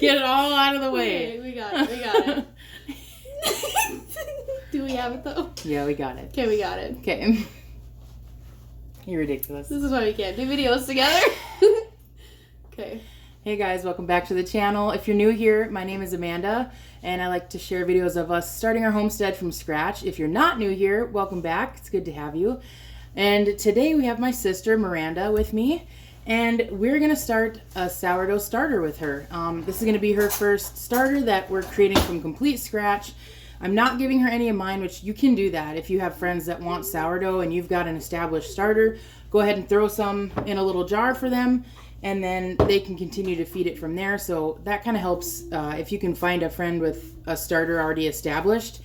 Get it all out of the way. Okay, we got it. Do we have it though? Yeah, we got it. Okay, we got it. Okay. You're ridiculous. This is why we can't do videos together. Okay. Hey guys, welcome back to the channel. If you're new here, my name is Amanda, and I like to share videos of us starting our homestead from scratch. If you're not new here, welcome back. It's good to have you. And today we have my sister Miranda with me, and we're gonna start a sourdough starter with her. This is gonna be her first starter that we're creating from complete scratch. I'm not giving her any of mine, which you can do that. If you have friends that want sourdough and you've got an established starter, go ahead and throw some in a little jar for them, and then they can continue to feed it from there. So that kind of helps if you can find a friend with a starter already established.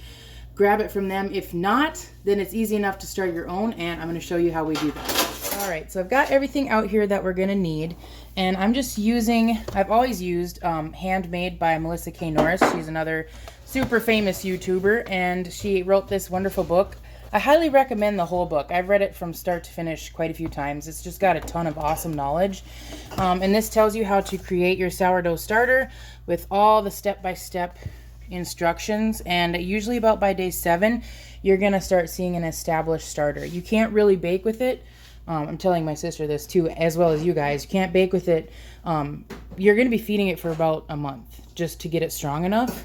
Grab it from them. If not, then it's easy enough to start your own, and I'm going to show you how we do that. All right, so I've got everything out here that we're going to need, and I'm just using, I've always used Handmade by Melissa K. Norris. She's another super famous YouTuber, and she wrote this wonderful book. I highly recommend the whole book. I've read it from start to finish quite a few times. It's just got a ton of awesome knowledge. And this tells you how to create your sourdough starter with all the step-by-step instructions. And usually about by day 7, you're going to start seeing an established starter. You can't really bake with it. I'm telling my sister this too, as well as you guys. You can't bake with it. You're going to be feeding it for about a month just to get it strong enough.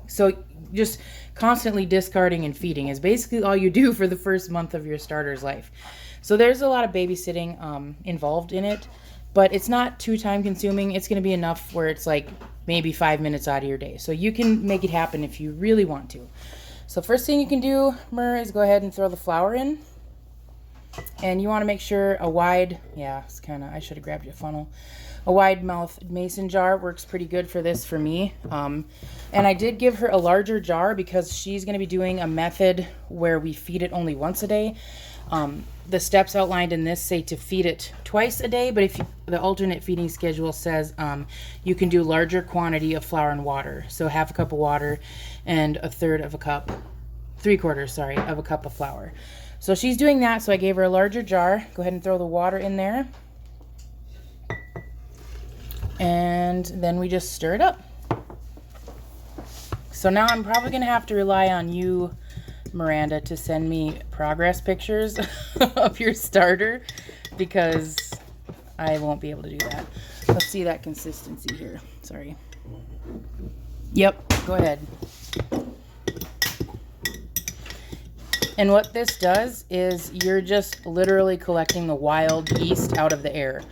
So just constantly discarding and feeding is basically all you do for the first month of your starter's life. So there's a lot of babysitting involved in it, but it's not too time consuming. It's going to be enough where it's like maybe 5 minutes out of your day. So you can make it happen if you really want to. So first thing you can do, Mer, is go ahead and throw the flour in. And you want to make sure a wide, I should have grabbed your funnel. A wide mouth mason jar works pretty good for this for me. And I did give her a larger jar because she's going to be doing a method where we feed it only once a day. The steps outlined in this say to feed it twice a day, but if the alternate feeding schedule says you can do larger quantity of flour and water. So half a cup of water and a third of a cup, 3/4, of a cup of flour. So she's doing that, so I gave her a larger jar. Go ahead and throw the water in there. And then we just stir it up. So now I'm probably going to have to rely on you, Miranda, to send me progress pictures of your starter because I won't be able to do that. Let's see that consistency here. Sorry. Yep, go ahead. And what this does is you're just literally collecting the wild yeast out of the air.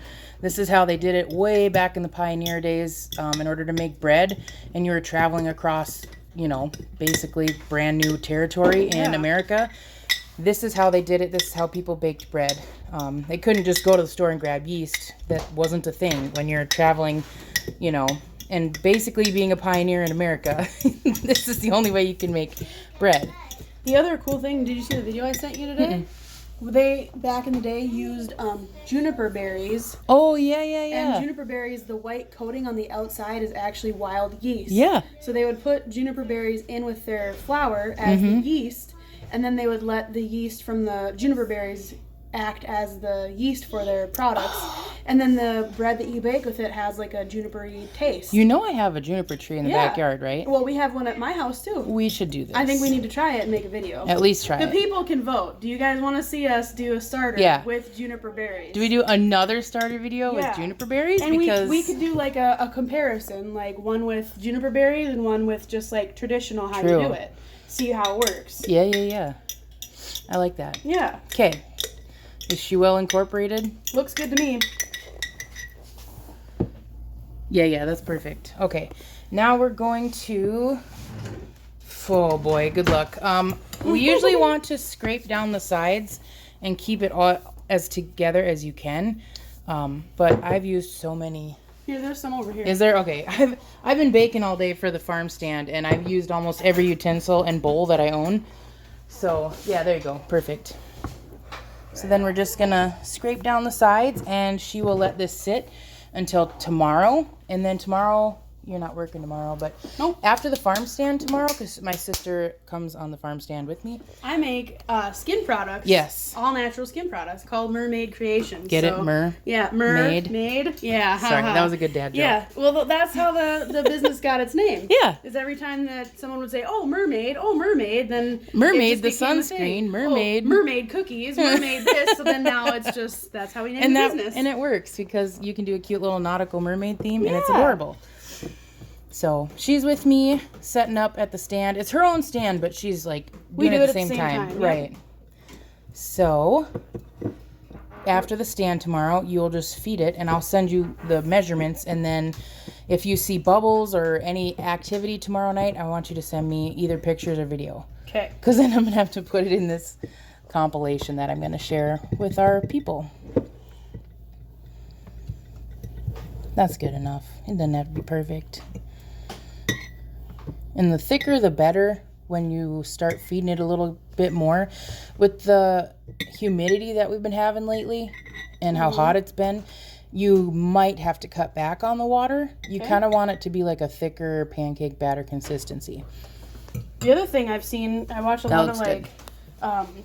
This is how they did it way back in the pioneer days in order to make bread. And you were traveling across, basically brand new territory in America. This is how they did it. This is how people baked bread. They couldn't just go to the store and grab yeast. That wasn't a thing when you're traveling, and basically being a pioneer in America. This is the only way you can make bread. The other cool thing, did you see the video I sent you today? They, back in the day, used juniper berries. Oh, yeah. And juniper berries, the white coating on the outside is actually wild yeast. Yeah. So they would put juniper berries in with their flour as the yeast, and then they would let the yeast from the juniper berries act as the yeast for their products. And then the bread that you bake with it has like a juniper-y taste. I have a juniper tree in the backyard, right? Well, we have one at my house too. We should do this. I think we need to try it and make a video. At least try it. The people can vote. Do you guys want to see us do a starter with juniper berries? Do we do another starter video with juniper berries? And we could do like a comparison, like one with juniper berries and one with just like traditional how you do it. See how it works. Yeah. I like that. Yeah. Okay. Is she well incorporated? Looks good to me. Yeah, that's perfect. Okay, now we're going to, oh boy, good luck. We usually want to scrape down the sides and keep it all as together as you can. But I've used so many. Here, there's some over here. Is there? Okay, I've been baking all day for the farm stand, and I've used almost every utensil and bowl that I own. So yeah, there you go, perfect. So then we're just gonna scrape down the sides, and she will let this sit until tomorrow. And then tomorrow you're not working tomorrow, but Nope. after the farm stand tomorrow, because my sister comes on the farm stand with me. I make skin products. Yes. All natural skin products called Mermaid Creations. Get it, Mer? Yeah, Made. Yeah. Sorry, that was a good dad joke. Yeah, well, that's how the business got its name. Yeah. Is every time that someone would say, oh, mermaid, then Mermaid, it the just became a thing. sunscreen, mermaid. Oh, mermaid cookies, mermaid this, so then now it's just, that's how we name the business. And it works because you can do a cute little nautical mermaid theme, and it's Yeah. adorable. So she's with me setting up at the stand. It's her own stand, but she's like doing it at the same time. yeah. Right. So after the stand tomorrow, you'll just feed it, and I'll send you the measurements. And then if you see bubbles or any activity tomorrow night, I want you to send me either pictures or video. Okay. Because then I'm going to have to put it in this compilation that I'm going to share with our people. That's good enough. It doesn't have to be perfect. And the thicker the better when you start feeding it a little bit more. With the humidity that we've been having lately and how hot it's been, you might have to cut back on the water. You kind of want it to be like a thicker pancake batter consistency. The other thing I've seen, I watch a lot of like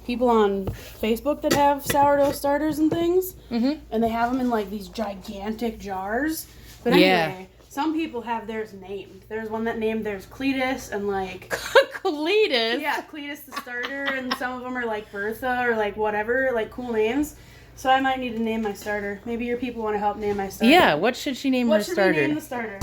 people on Facebook that have sourdough starters and things, and they have them in like these gigantic jars. But anyway, some people have theirs named. There's one that named theirs Cletus and like Cletus? Yeah, Cletus the starter, and some of them are like Bertha or like whatever, like cool names. So I might need to name my starter. Maybe your people want to help name my starter. Yeah, what should she name her starter? What should we name the starter?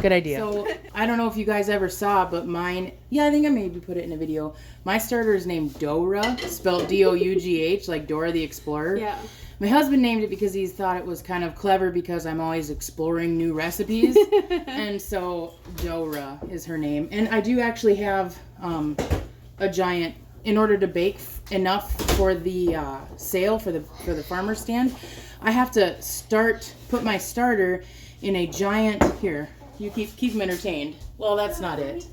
Good idea. So, I don't know if you guys ever saw, but mine, I think I maybe put it in a video. My starter is named Dora, spelled D-O-U-G-H, like Dora the Explorer. Yeah. My husband named it because he thought it was kind of clever because I'm always exploring new recipes. And so Dora is her name. And I do actually have a giant, in order to bake enough for the sale for the farmer stand, I have to put my starter in a giant, here, you keep them entertained. Well, that's not it.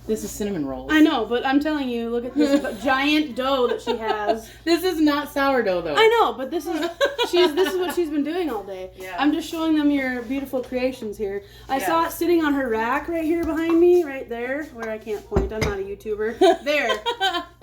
This is cinnamon rolls. I know, but I'm telling you, look at this giant dough that she has. This is not sourdough, though. I know, but this is what she's been doing all day. Yeah. I'm just showing them your beautiful creations here. I saw it sitting on her rack right here behind me, right there, where I can't point. I'm not a YouTuber. There.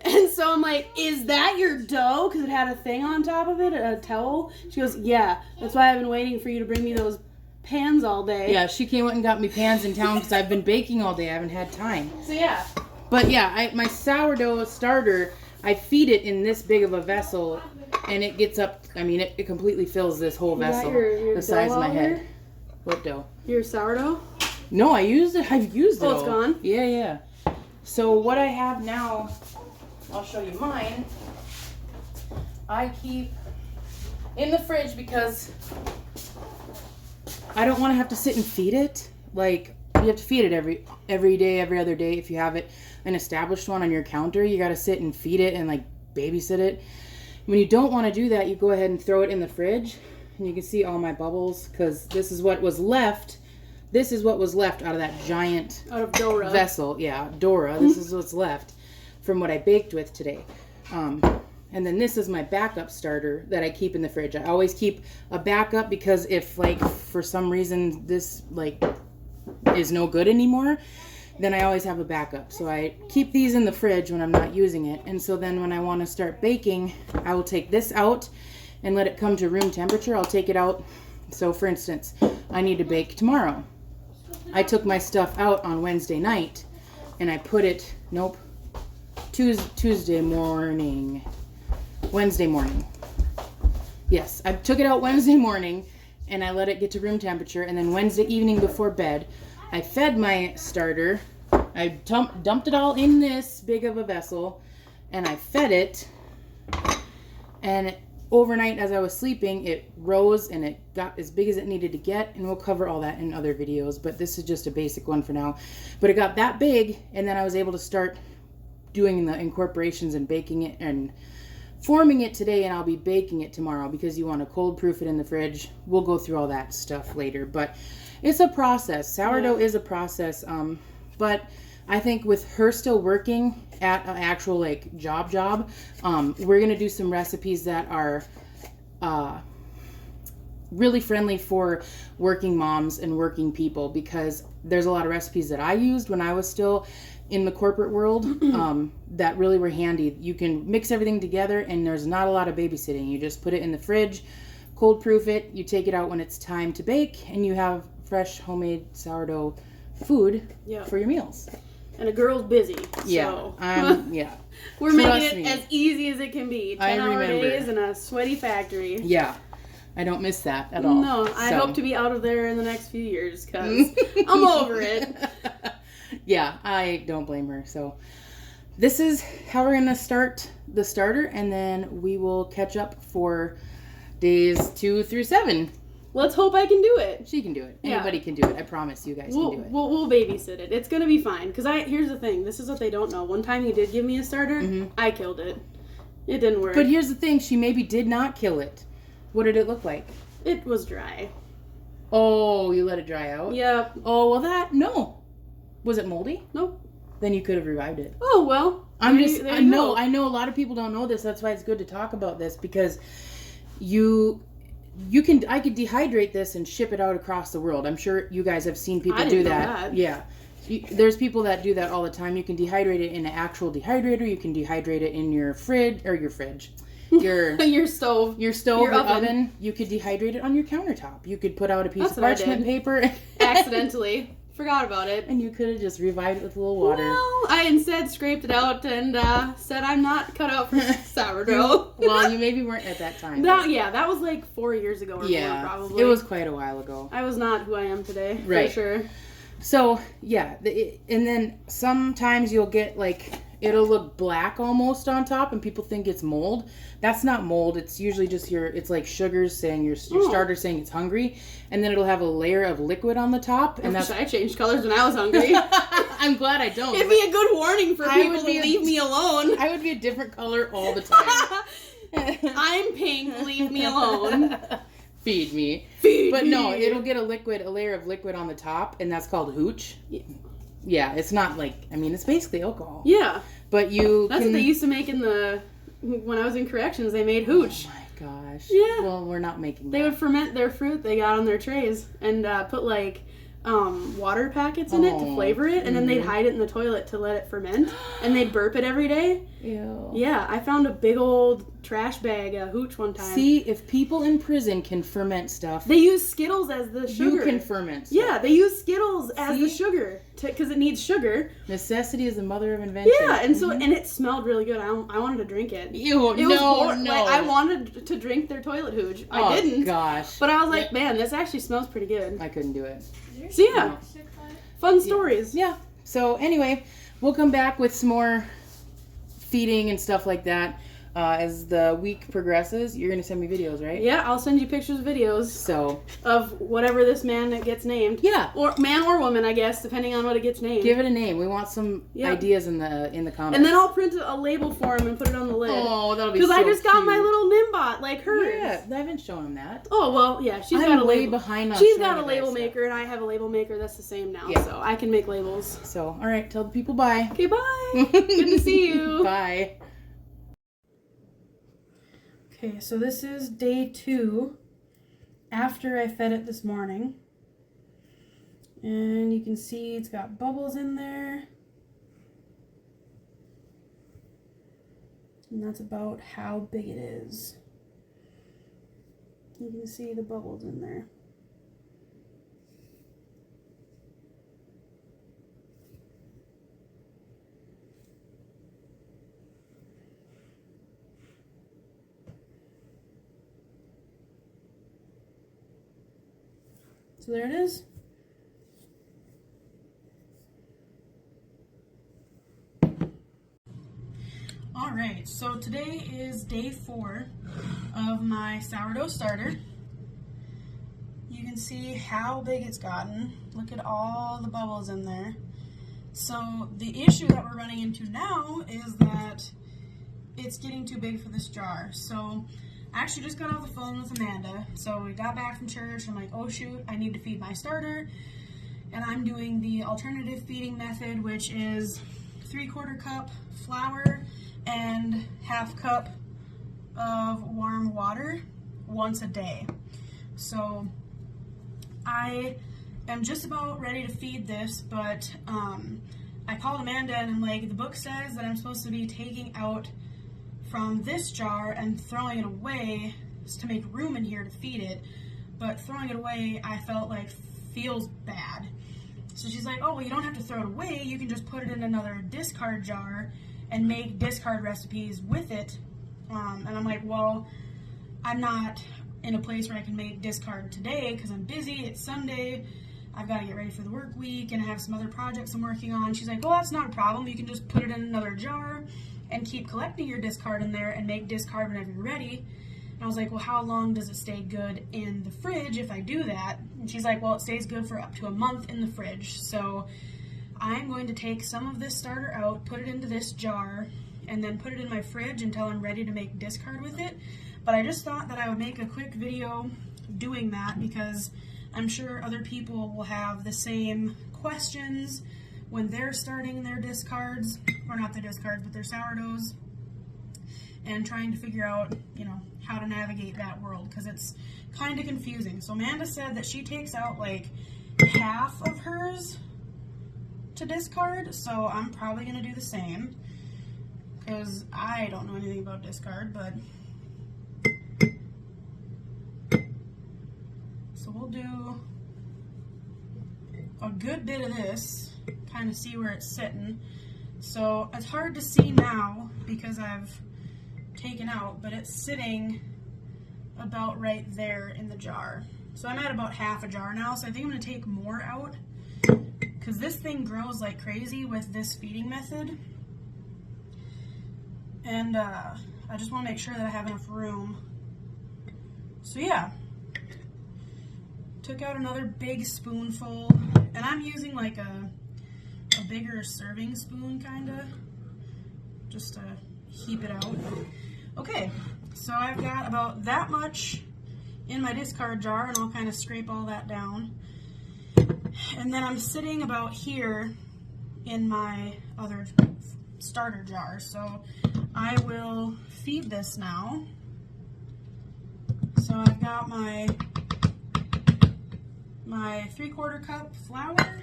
And so I'm like, is that your dough? Because it had a thing on top of it, a towel. She goes, yeah. That's why I've been waiting for you to bring me those pans all day. Yeah, she came out and got me pans in town because I've been baking all day. I haven't had time. So yeah. But yeah, my sourdough starter, I feed it in this big of a vessel, and it gets up. I mean, it completely fills this whole vessel, your the size of my head. Here? What dough? Your sourdough? No, I used it. I've used it. Oh, it's gone? Yeah. So what I have now, I'll show you mine. I keep in the fridge because I don't want to have to sit and feed it. Like, you have to feed it every day, every other day. If you have it, an established one on your counter, you got to sit and feed it and like babysit it. When you don't want to do that, you go ahead and throw it in the fridge. And you can see all my bubbles because this is what was left. This is what was left out of that giant out of Dora vessel. Yeah, Dora. This is what's left from what I baked with today. And then this is my backup starter that I keep in the fridge. I always keep a backup because if, like, for some reason this, like, is no good anymore, then I always have a backup. So I keep these in the fridge when I'm not using it. And so then when I want to start baking, I will take this out and let it come to room temperature. I'll take it out. So, for instance, I need to bake tomorrow. I took my stuff out on Wednesday night and I put it, Wednesday morning. Yes, I took it out Wednesday morning and I let it get to room temperature, and then Wednesday evening before bed, I fed my starter. I dumped it all in this big of a vessel and I fed it, and overnight as I was sleeping, it rose and it got as big as it needed to get, and we'll cover all that in other videos, but this is just a basic one for now. But it got that big, and then I was able to start doing the incorporations and baking it and forming it today, and I'll be baking it tomorrow because you want to cold proof it in the fridge. We'll go through all that stuff later, but it's a process. Sourdough is a process, but I think with her still working at an actual like job, we're gonna do some recipes that are really friendly for working moms and working people, because there's a lot of recipes that I used when I was still in the corporate world that really were handy. You can mix everything together and there's not a lot of babysitting. You just put it in the fridge, cold proof it, you take it out when it's time to bake, and you have fresh homemade sourdough food for your meals. And a girl's busy. Yeah. So. Yeah. We're making it as easy as it can be. 10-hour days in a sweaty factory. Yeah. I don't miss that at all. No, I hope to be out of there in the next few years because I'm over it. Yeah, I don't blame her. So this is how we're going to start the starter, and then we will catch up for days 2 through 7. Let's hope I can do it. She can do it. Anybody can do it. I promise you guys can do it. We'll babysit it. It's going to be fine. Because here's the thing. This is what they don't know. One time you did give me a starter, I killed it. It didn't work. But here's the thing. She maybe did not kill it. What did it look like? It was dry. Oh, you let it dry out? Yep. Oh, well no. Was it moldy? Nope. Then you could have revived it. Oh, well. I know a lot of people don't know this. That's why it's good to talk about this, because I could dehydrate this and ship it out across the world. I'm sure you guys have seen people do that. Yeah. There's people that do that all the time. You can dehydrate it in an actual dehydrator. You can dehydrate it in your fridge. Your stove, your oven. You could dehydrate it on your countertop. You could put out a piece of parchment paper. Accidentally. Forgot about it. And you could have just revived it with a little water. Well, I instead scraped it out and said I'm not cut out for sourdough. Well, you maybe weren't at that time. That was like 4 years ago or more, probably. It was quite a while ago. I was not who I am today, right. For sure. So, yeah. And then sometimes you'll get it'll look black almost on top, and people think it's mold. That's not mold. It's usually just it's like sugars saying your starter saying it's hungry, and then it'll have a layer of liquid on the top. And I changed colors when I was hungry. I'm glad I don't. It'd be a good warning for people to leave me alone. I would be a different color all the time. I'm pink. Leave me alone. Feed me. But no, it'll get a layer of liquid on the top, and that's called hooch. Yeah, it's not it's basically alcohol. Yeah. But that's what they used to make when I was in corrections, they made hooch. Oh my gosh. Yeah. Well, we're not making that. They would ferment their fruit they got on their trays and put water packets in it to flavor it, and then they'd hide it in the toilet to let it ferment, and they'd burp it every day. Ew. Yeah, I found a big old trash bag of hooch one time. See, if people in prison can ferment stuff, they use Skittles as the sugar. You can ferment stuff. Yeah, they use Skittles as the sugar because it needs sugar. Necessity is the mother of invention. Yeah, and so and it smelled really good. I wanted to drink it. Ew, no. I wanted to drink their toilet hooch. I didn't. Gosh. But I was like, man, this actually smells pretty good. I couldn't do it. So yeah, fun stories. Yeah. So anyway, we'll come back with some more feeding and stuff like that as the week progresses. You're gonna send me videos, right? Yeah, I'll send you pictures, videos. So of whatever this man that gets named. Yeah. Or man or woman, I guess, depending on what it gets named. Give it a name. We want some ideas in the comments. And then I'll print a label for him and put it on the lid. Oh, that'll be so cute. Because I just got my cute. little Nimbot like hers. Yeah, I haven't shown him that. Oh well, yeah, she's I'm got a way label. behind on. She's got a label maker, and I have a label maker that's the same now, so I can make labels. So, all right, tell the people bye. Okay, bye. Good to see you. Bye. Okay, so this is day 2 after I fed it this morning. And you can see it's got bubbles in there. And that's about how big it is. You can see the bubbles in there. So there it is. Alright, so today is day 4 of my sourdough starter. You can see how big it's gotten. Look at all the bubbles in there. So the issue that we're running into now is that it's getting too big for this jar. So I actually just got off the phone with Amanda. So we got back from church. I'm like, oh shoot, I need to feed my starter. And I'm doing the alternative feeding method, which is 3/4 cup flour and 1/2 cup of warm water once a day. So I am just about ready to feed this, but I called Amanda and I'm like, the book says that I'm supposed to be taking out from this jar and throwing it away to make room in here to feed it, but throwing it away I felt like feels bad. So she's like, oh, well, you don't have to throw it away, you can just put it in another discard jar and make discard recipes with it. And I'm like, well, I'm not in a place where I can make discard today because I'm busy, it's Sunday, I've got to get ready for the work week, and I have some other projects I'm working on. She's like, well, that's not a problem, you can just put it in another jar and keep collecting your discard in there and make discard whenever you're ready. And I was like, well, how long does it stay good in the fridge if I do that? And she's like, well, it stays good for up to a month in the fridge. So I'm going to take some of this starter out, put it into this jar, and then put it in my fridge until I'm ready to make discard with it. But I just thought that I would make a quick video doing that because I'm sure other people will have the same questions when they're starting their discards, or not their discards, but their sourdoughs, and trying to figure out, you know, how to navigate that world because it's kind of confusing. So Amanda said that she takes out like half of hers to discard, so I'm probably going to do the same because I don't know anything about discard, but so we'll do a good bit of this, kind of see where it's sitting. So it's hard to see now because I've taken out, but it's sitting about right there in the jar. So I'm at about half a jar now, so I think I'm going to take more out because this thing grows like crazy with this feeding method. And I just want to make sure that I have enough room. So yeah, took out another big spoonful, and I'm using like a bigger serving spoon kinda, just to heap it out. Okay, so I've got about that much in my discard jar, and I'll kind of scrape all that down. And then I'm sitting about here in my other starter jar, so I will feed this now. So I've got my 3/4 cup flour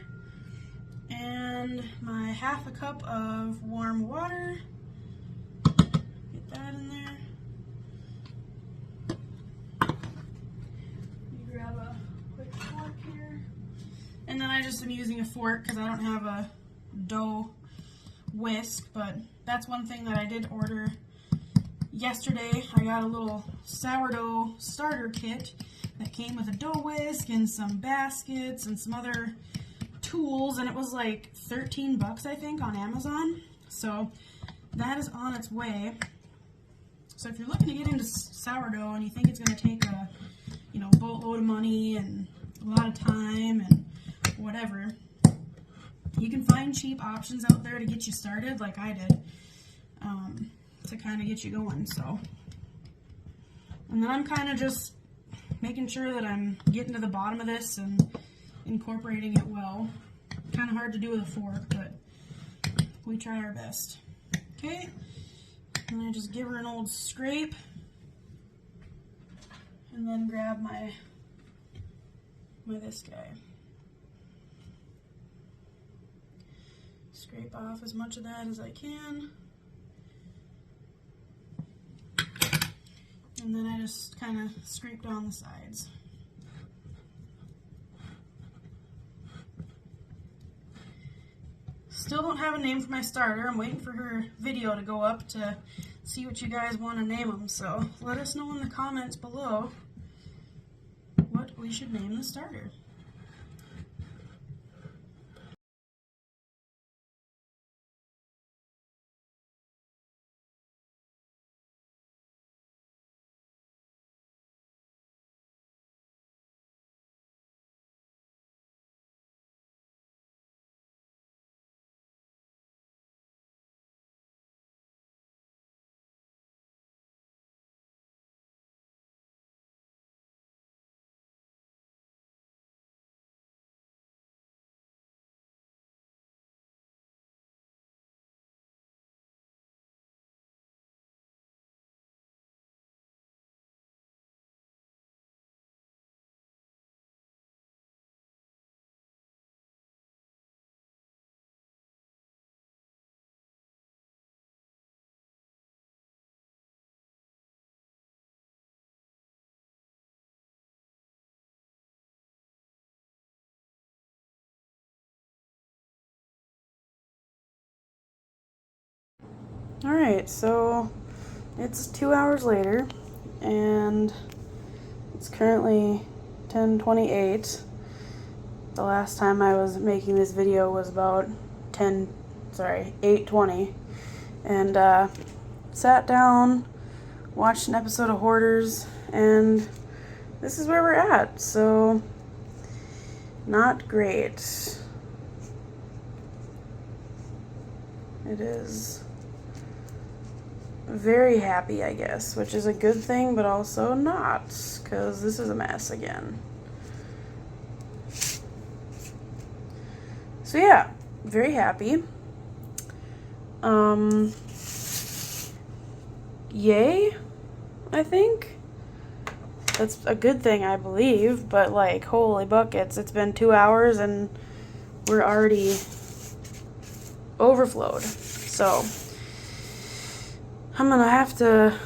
and my 1/2 cup of warm water. Get that in there. Let me grab a quick fork here. And then I just am using a fork because I don't have a dough whisk, but that's one thing that I did order yesterday. I got a little sourdough starter kit that came with a dough whisk and some baskets and some other tools, and it was like 13 bucks I think on Amazon. So that is on its way. So if you're looking to get into sourdough and you think it's going to take a, you know, boatload of money and a lot of time and whatever, you can find cheap options out there to get you started like I did, to kind of get you going. So, and then I'm kind of just making sure that I'm getting to the bottom of this and incorporating it well. Kind of hard to do with a fork, but we try our best. Okay, and I just give her an old scrape and then grab my this guy. Scrape off as much of that as I can. And then I just kind of scrape down the sides. Still don't have a name for my starter. I'm waiting for her video to go up to see what you guys want to name them. So let us know in the comments below what we should name the starter. Alright, so it's 2 hours later, and it's currently 10:28. The last time I was making this video was about 8:20. And sat down, watched an episode of Hoarders, and this is where we're at. So, not great. It is very happy, I guess, which is a good thing, but also not, because this is a mess again. So yeah, very happy. Yay, I think. That's a good thing, I believe, but like, holy buckets, it's been 2 hours and we're already overflowed. So, I'm gonna have to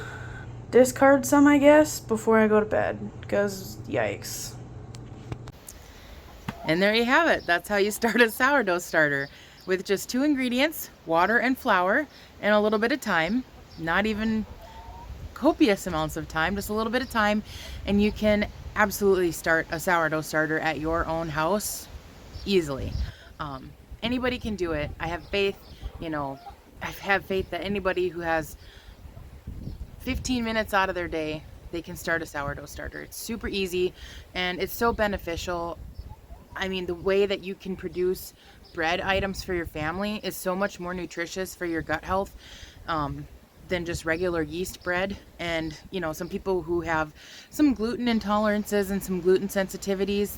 discard some, I guess, before I go to bed, because yikes. And there you have it. That's how you start a sourdough starter, with just 2 ingredients, water and flour, and a little bit of time. Not even copious amounts of time, just a little bit of time, and you can absolutely start a sourdough starter at your own house easily. Anybody can do it. I have faith, I have faith that anybody who has 15 minutes out of their day, they can start a sourdough starter. It's super easy and it's so beneficial. I mean, the way that you can produce bread items for your family is so much more nutritious for your gut health than just regular yeast bread. And some people who have some gluten intolerances and some gluten sensitivities,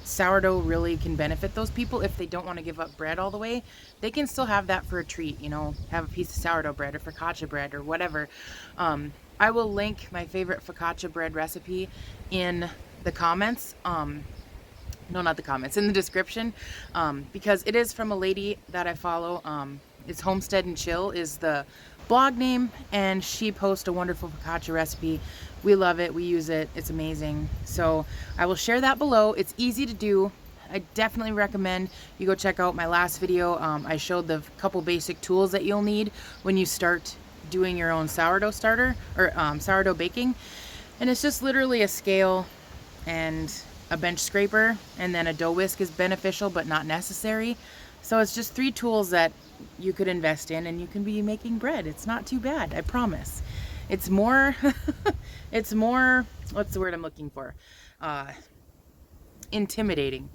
sourdough really can benefit those people. If they don't want to give up bread all the way, they can still have that for a treat, have a piece of sourdough bread or focaccia bread or whatever. I will link my favorite focaccia bread recipe in the comments. No, not the comments, in the description, because it is from a lady that I follow. It's Homestead and Chill is the blog name, and she posts a wonderful focaccia recipe. We love it. We use it. It's amazing. So I will share that below. It's easy to do. I definitely recommend you go check out my last video. I showed the couple basic tools that you'll need when you start doing your own sourdough starter or sourdough baking. And it's just literally a scale and a bench scraper, and then a dough whisk is beneficial but not necessary. So it's just 3 tools that you could invest in and you can be making bread. It's not too bad, I promise. It's more it's more, what's the word I'm looking for, intimidating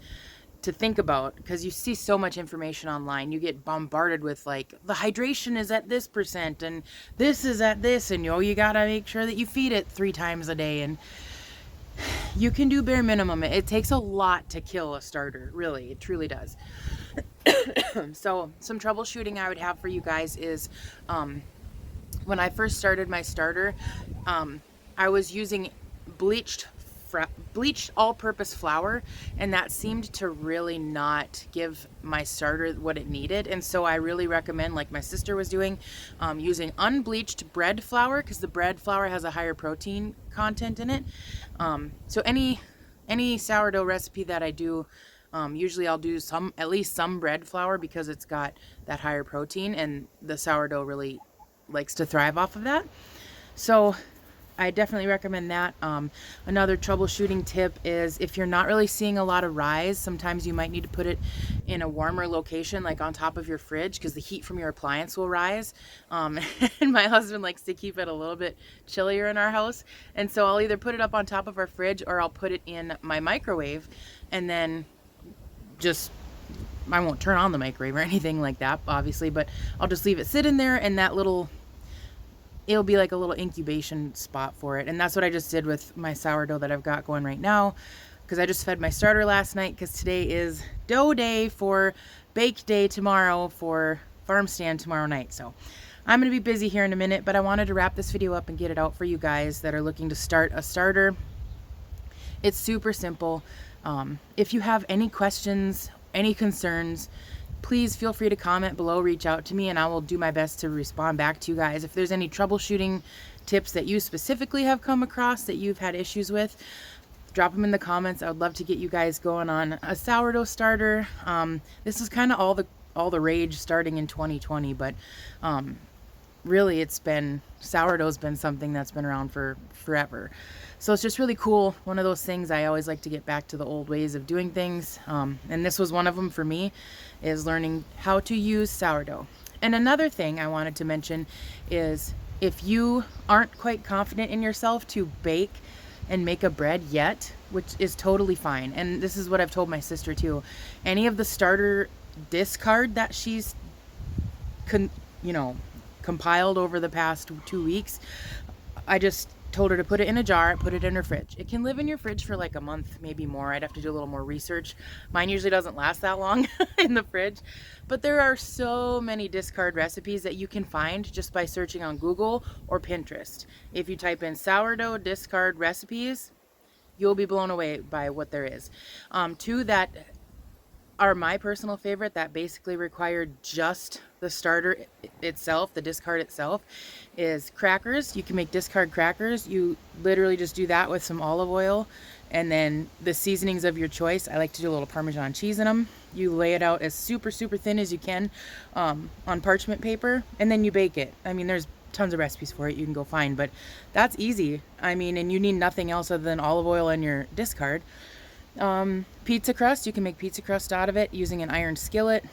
to think about, because you see so much information online. You get bombarded with like, the hydration is at this percent and this is at this, and you gotta make sure that you feed it 3 times a day, and you can do bare minimum. It takes a lot to kill a starter, really. It truly does. So some troubleshooting I would have for you guys is, when I first started my starter, I was using bleached all-purpose flour, and that seemed to really not give my starter what it needed. And so I really recommend, like my sister was doing, using unbleached bread flour, because the bread flour has a higher protein content in it. So any sourdough recipe that I do, usually I'll do at least some bread flour, because it's got that higher protein, and the sourdough really likes to thrive off of that. So I definitely recommend that. Another troubleshooting tip is, if you're not really seeing a lot of rise, sometimes you might need to put it in a warmer location, like on top of your fridge, because the heat from your appliance will rise. And my husband likes to keep it a little bit chillier in our house. And so I'll either put it up on top of our fridge, or I'll put it in my microwave, and then I won't turn on the microwave or anything like that, obviously, but I'll just leave it sit in there, and it'll be like a little incubation spot for it. And that's what I just did with my sourdough that I've got going right now, because I just fed my starter last night, because today is dough day for bake day tomorrow for farm stand tomorrow night. So I'm going to be busy here in a minute, but I wanted to wrap this video up and get it out for you guys that are looking to start a starter. It's super simple. If you have any questions, any concerns, please feel free to comment below, reach out to me, and I will do my best to respond back to you guys. If there's any troubleshooting tips that you specifically have come across that you've had issues with, drop them in the comments. I would love to get you guys going on a sourdough starter. This is kind of all the rage starting in 2020, but really sourdough's been something that's been around for forever. So it's just really cool. One of those things I always like to get back to the old ways of doing things. And this was one of them for me, is learning how to use sourdough. And another thing I wanted to mention is if you aren't quite confident in yourself to bake and make a bread yet, which is totally fine. And this is what I've told my sister too. Any of the starter discard that she's compiled over the past 2 weeks, I just told her to put it in a jar, put it in her fridge. It can live in your fridge for like a month, maybe more. I'd have to do a little more research. Mine usually doesn't last that long in the fridge, but there are so many discard recipes that you can find just by searching on Google or Pinterest. If you type in sourdough discard recipes, you'll be blown away by what there is. Two that are my personal favorite that basically require just the starter itself, the discard itself, is crackers. You can make discard crackers. You literally just do that with some olive oil and then the seasonings of your choice. I like to do a little Parmesan cheese in them. You lay it out as super thin as you can on parchment paper, and then you bake it. I mean, there's tons of recipes for it you can go find, but that's easy. I mean, and you need nothing else other than olive oil and your discard. Pizza crust, you can make pizza crust out of it using an iron skillet.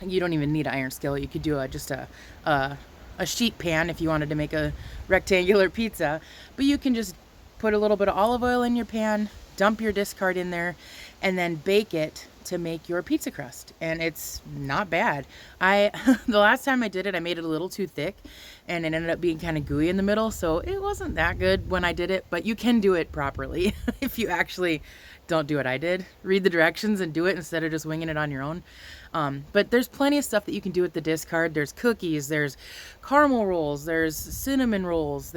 You don't even need an iron skillet. You could do just a sheet pan if you wanted to make a rectangular pizza, but you can just put a little bit of olive oil in your pan, dump your discard in there, and then bake it to make your pizza crust. And it's not bad. The last time I did it, I made it a little too thick and it ended up being kind of gooey in the middle, so it wasn't that good when I did it, but you can do it properly if you actually don't do what I did. Read the directions and do it instead of just winging it on your own. But there's plenty of stuff that you can do with the discard. There's cookies, there's caramel rolls, there's cinnamon rolls,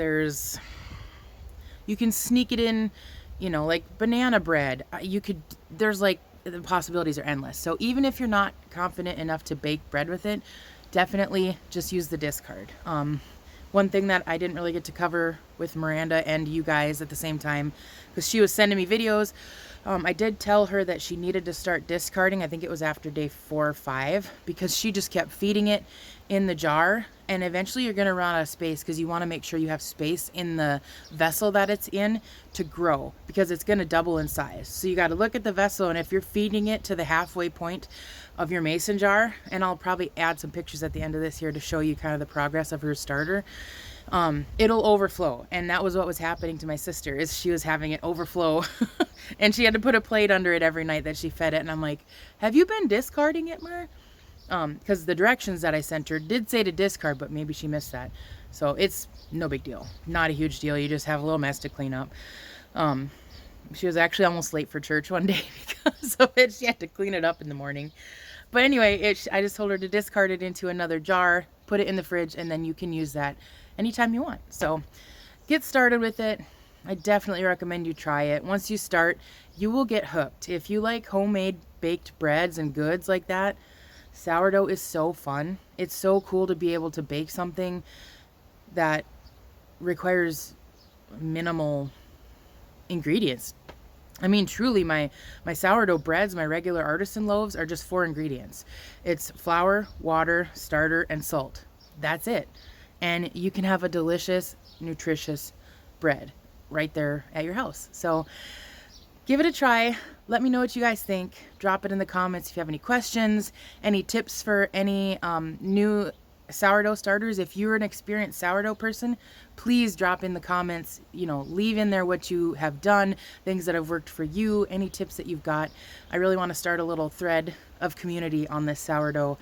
you can sneak it in, like banana bread. There's like, the possibilities are endless. So even if you're not confident enough to bake bread with it, definitely just use the discard. One thing that I didn't really get to cover with Miranda and you guys at the same time, because she was sending me videos, I did tell her that she needed to start discarding. I think it was after day 4 or 5, because she just kept feeding it in the jar, and eventually you're going to run out of space, because you want to make sure you have space in the vessel that it's in to grow, because it's going to double in size. So you got to look at the vessel, and if you're feeding it to the halfway point of your mason jar, and I'll probably add some pictures at the end of this here to show you kind of the progress of her starter, it'll overflow. And that was what was happening to my sister, is she was having it overflow and she had to put a plate under it every night that she fed it. And I'm like, have you been discarding it, Mer? Because the directions that I sent her did say to discard, but maybe she missed that. So it's no big deal, not a huge deal. You just have a little mess to clean up. She was actually almost late for church one day because of it. She had to clean it up in the morning. But anyway, I just told her to discard it into another jar, put it in the fridge, and then you can use that anytime you want. So get started with it. I definitely recommend you try it. Once you start, you will get hooked. If you like homemade baked breads and goods like that, sourdough is so fun. It's so cool to be able to bake something that requires minimal ingredients. I mean, truly, my sourdough breads, my regular artisan loaves, are just 4 ingredients. It's flour, water, starter, and salt. That's it. And you can have a delicious, nutritious bread right there at your house. So give it a try. Let me know what you guys think. Drop it in the comments if you have any questions, any tips for any new sourdough starters. If you're an experienced sourdough person, please drop in the comments, leave in there what you have done, things that have worked for you, any tips that you've got. I really want to start a little thread of community on this sourdough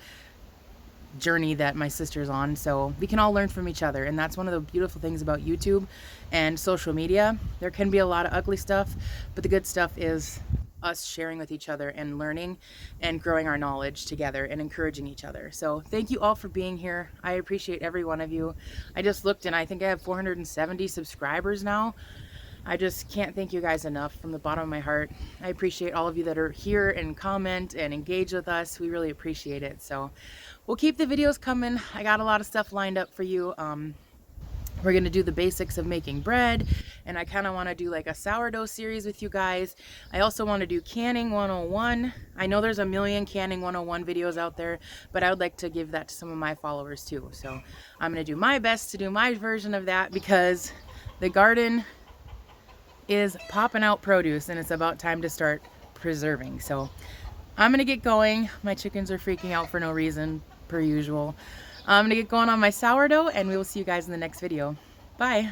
journey that my sister's on, so we can all learn from each other. And that's one of the beautiful things about YouTube and social media. There can be a lot of ugly stuff, but the good stuff is us sharing with each other and learning and growing our knowledge together and encouraging each other. So thank you all for being here. I appreciate every one of you. I just looked and I think I have 470 subscribers now. I just can't thank you guys enough from the bottom of my heart. I appreciate all of you that are here and comment and engage with us. We really appreciate it. So we'll keep the videos coming. I got a lot of stuff lined up for you. We're going to do the basics of making bread, and I kind of want to do like a sourdough series with you guys. I also want to do canning 101. I know there's a million canning 101 videos out there, but I would like to give that to some of my followers too. So I'm going to do my best to do my version of that, because the garden is popping out produce and it's about time to start preserving. So I'm going to get going. My chickens are freaking out for no reason, per usual. I'm going to get going on my sourdough, and we will see you guys in the next video. Bye.